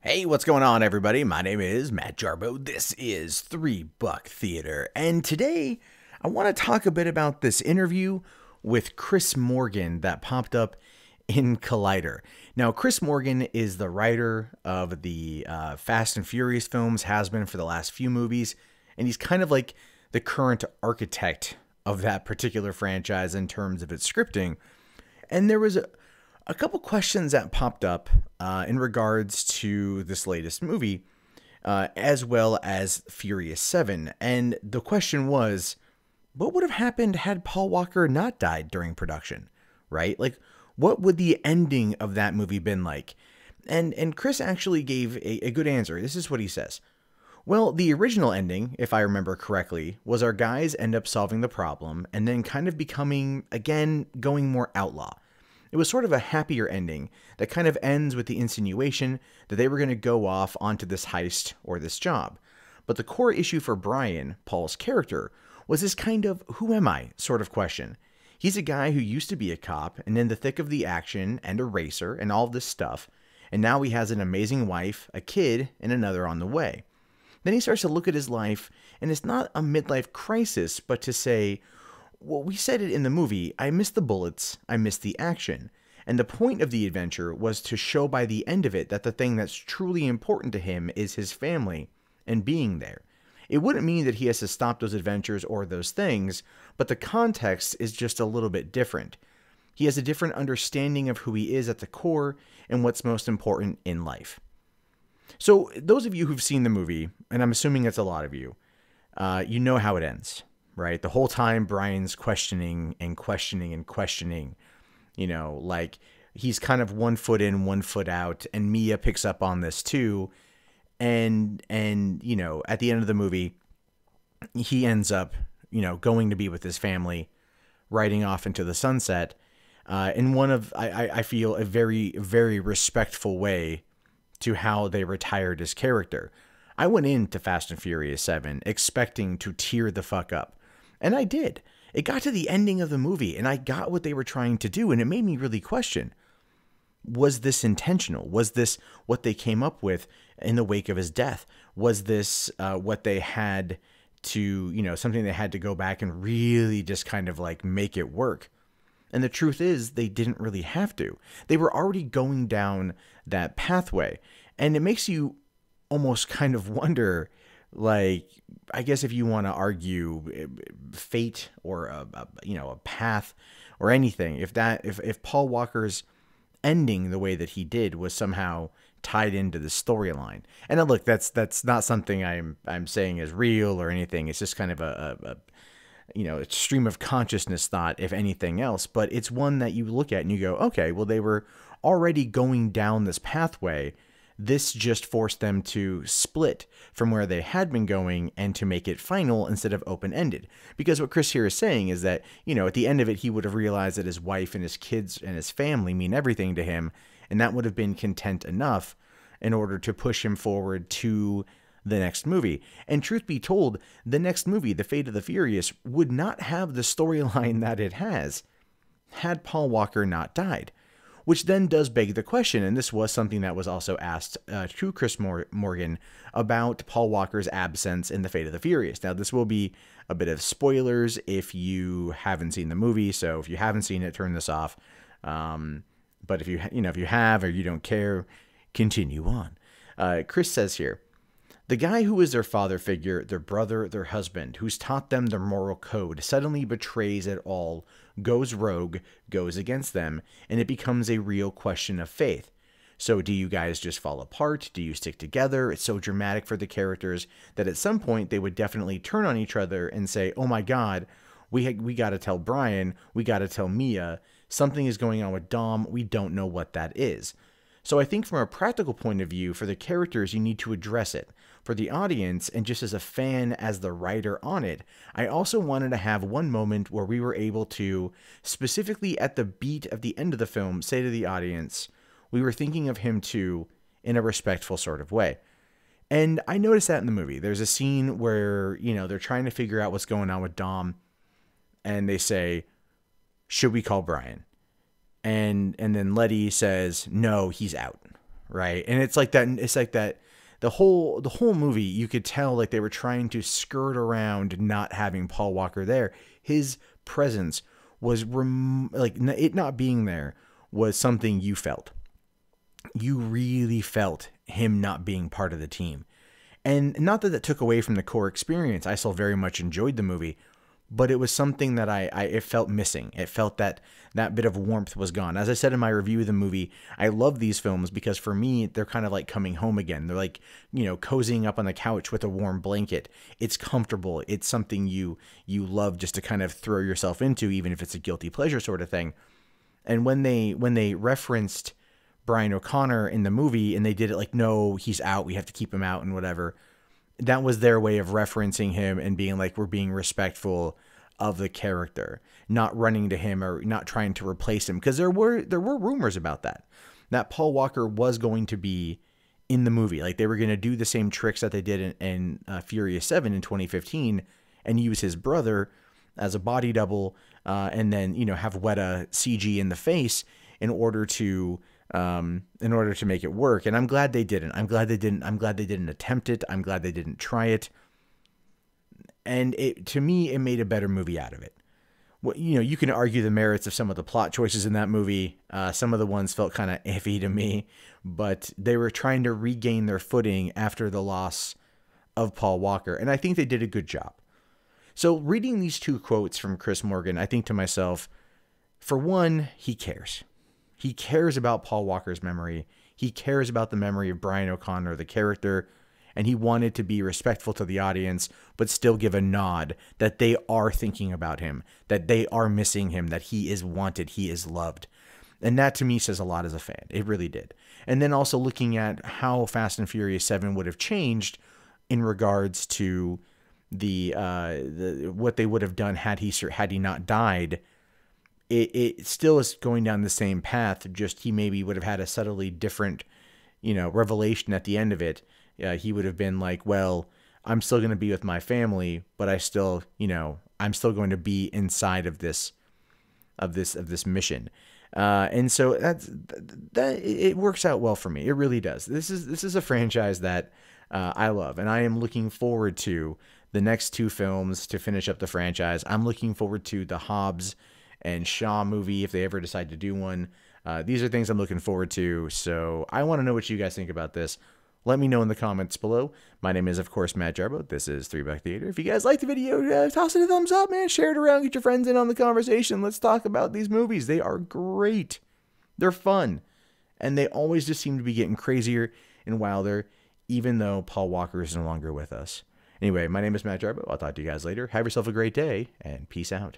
Hey, what's going on, everybody? My name is Matt Jarbo. This is $3 Theater, and today I want to talk a bit about this interview with Chris Morgan that popped up in Collider. Now, Chris Morgan is the writer of the Fast and Furious films, has been for the last few movies, and he's kind of like the current architect of that particular franchise in terms of its scripting. And there was a couple questions that popped up in regards to this latest movie, as well as Furious 7. And the question was, what would have happened had Paul Walker not died during production, right? Like, what would the ending of that movie been like? And Chris actually gave a good answer. This is what he says. Well, the original ending, if I remember correctly, was our guys end up solving the problem and then kind of becoming, again, going more outlaw. It was sort of a happier ending that kind of ends with the insinuation that they were going to go off onto this heist or this job. But the core issue for Brian, Paul's character, was this kind of who am I sort of question. He's a guy who used to be a cop and in the thick of the action and a racer and all this stuff, and now he has an amazing wife, a kid, and another on the way. Then he starts to look at his life, and it's not a midlife crisis, but to say, well, we said it in the movie, I missed the bullets, I missed the action. And the point of the adventure was to show by the end of it that the thing that's truly important to him is his family and being there. It wouldn't mean that he has to stop those adventures or those things, but the context is just a little bit different. He has a different understanding of who he is at the core and what's most important in life. So those of you who've seen the movie, and I'm assuming it's a lot of you, you know how it ends. Right? The whole time Brian's questioning and questioning and questioning, you know, like he's kind of 1 foot in, 1 foot out, and Mia picks up on this too. And you know, at the end of the movie, he ends up, you know, going to be with his family, riding off into the sunset, in one of, I feel, a very, very respectful way to how they retired his character. I went into Fast and Furious 7 expecting to tear the fuck up. And I did. It got to the ending of the movie, and I got what they were trying to do, and it made me really question, was this intentional? Was this what they came up with in the wake of his death? Was this what they had to, you know, something they had to go back and really just kind of like make it work? And the truth is, they didn't really have to. They were already going down that pathway, and it makes you almost kind of wonder, like, I guess if you want to argue fate or a path or anything, if Paul Walker's ending the way that he did was somehow tied into the storyline. And look, that's not something I'm saying is real or anything. It's just kind of a stream of consciousness thought, if anything else. But it's one that you look at and you go, okay, well, they were already going down this pathway. This just forced them to split from where they had been going and to make it final instead of open-ended. Because what Chris here is saying is that, you know, at the end of it, he would have realized that his wife and his kids and his family mean everything to him, and that would have been content enough in order to push him forward to the next movie. And truth be told, the next movie, The Fate of the Furious, would not have the storyline that it has had Paul Walker not died. Which then does beg the question, and this was something that was also asked to Chris Morgan about Paul Walker's absence in The Fate of the Furious. Now, this will be a bit of spoilers if you haven't seen the movie, so if you haven't seen it, turn this off. But if you have or you don't care, continue on. Chris says here, the guy who is their father figure, their brother, their husband, who's taught them their moral code, suddenly betrays it all, goes rogue, goes against them, and it becomes a real question of faith. So do you guys just fall apart? Do you stick together? It's so dramatic for the characters that at some point they would definitely turn on each other and say, oh my God, we got to tell Brian, we got to tell Mia, something is going on with Dom, we don't know what that is. So I think from a practical point of view, for the characters, you need to address it. For the audience, and just as a fan, as the writer on it, I also wanted to have one moment where we were able to, specifically at the beat of the end of the film, say to the audience, we were thinking of him too, in a respectful sort of way. And I noticed that in the movie. There's a scene where, you know, they're trying to figure out what's going on with Dom, and they say, should we call Brian? And then Letty says, no, he's out. right? And it's like that. It's like that. The whole movie, you could tell like they were trying to skirt around not having Paul Walker there. His presence was like it not being there was something you felt. You really felt him not being part of the team. And not that that took away from the core experience. I still very much enjoyed the movie, but it was something that it felt missing. It felt that bit of warmth was gone. As I said in my review of the movie, I love these films because for me, they're kind of like coming home again. They're like, cozying up on the couch with a warm blanket. It's comfortable. It's something you love just to kind of throw yourself into, even if it's a guilty pleasure sort of thing. And when they referenced Brian O'Connor in the movie and they did it like, no, he's out, we have to keep him out and whatever, that was their way of referencing him and being like, we're being respectful of the character, not running to him or not trying to replace him. Because there were rumors about that Paul Walker was going to be in the movie. Like they were going to do the same tricks that they did in Furious 7 in 2015 and use his brother as a body double and then, have Weta CG in the face in order to make it work. And I'm glad they didn't. I'm glad they didn't attempt it. I'm glad they didn't try it. And to me, it made a better movie out of it. Well, you can argue the merits of some of the plot choices in that movie. Some of the ones felt kind of iffy to me, but they were trying to regain their footing after the loss of Paul Walker. And I think they did a good job. So reading these two quotes from Chris Morgan, I think to myself, for one, he cares. He cares about Paul Walker's memory. He cares about the memory of Brian O'Connor, the character, and he wanted to be respectful to the audience, but still give a nod that they are thinking about him, that they are missing him, that he is wanted, he is loved. And that to me says a lot as a fan. It really did. And then also looking at how Fast and Furious 7 would have changed in regards to the what they would have done had he not died. It still is going down the same path, just he maybe would have had a subtly different, revelation at the end of it. He would have been like, well, I'm still going to be with my family, but I'm still going to be inside of this mission. And so that it works out well for me. It really does. This is a franchise that I love, and I am looking forward to the next two films to finish up the franchise. I'm looking forward to the Hobbs and Shaw movie if they ever decide to do one. These are things I'm looking forward to. So I want to know what you guys think about this. Let me know in the comments below. My name is, of course, Matt Jarbo. This is 3 Buck Theater. If you guys like the video, toss it a thumbs up, man. Share it around. Get your friends in on the conversation. Let's talk about these movies. They are great. They're fun. And they always just seem to be getting crazier and wilder, even though Paul Walker is no longer with us. Anyway, my name is Matt Jarbo. I'll talk to you guys later. Have yourself a great day, and peace out.